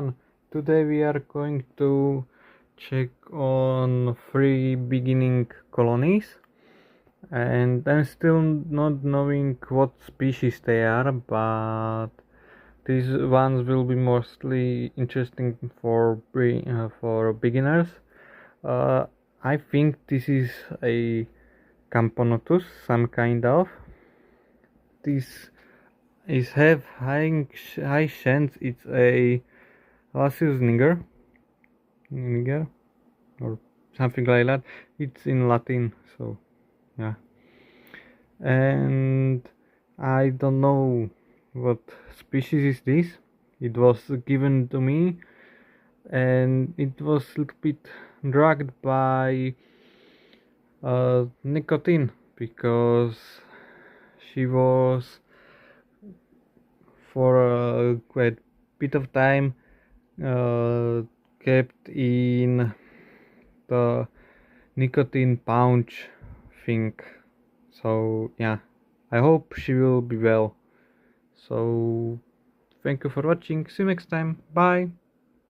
everyone, today we are going to check on 3 beginning colonies, and I'm still not knowing what species they are, but these ones will be mostly interesting for beginners. uh, I think this is a Camponotus, some kind of. This is have high chance it's a Lasius niger or something like that. It's in Latin, so yeah. And I don't know what species is this. It was given to me, and it was a little bit dragged by nicotine, because she was for a quite bit of time kept in the nicotine pouch thing. So yeah, I hope she will be well. So thank you for watching. See you next time. Bye.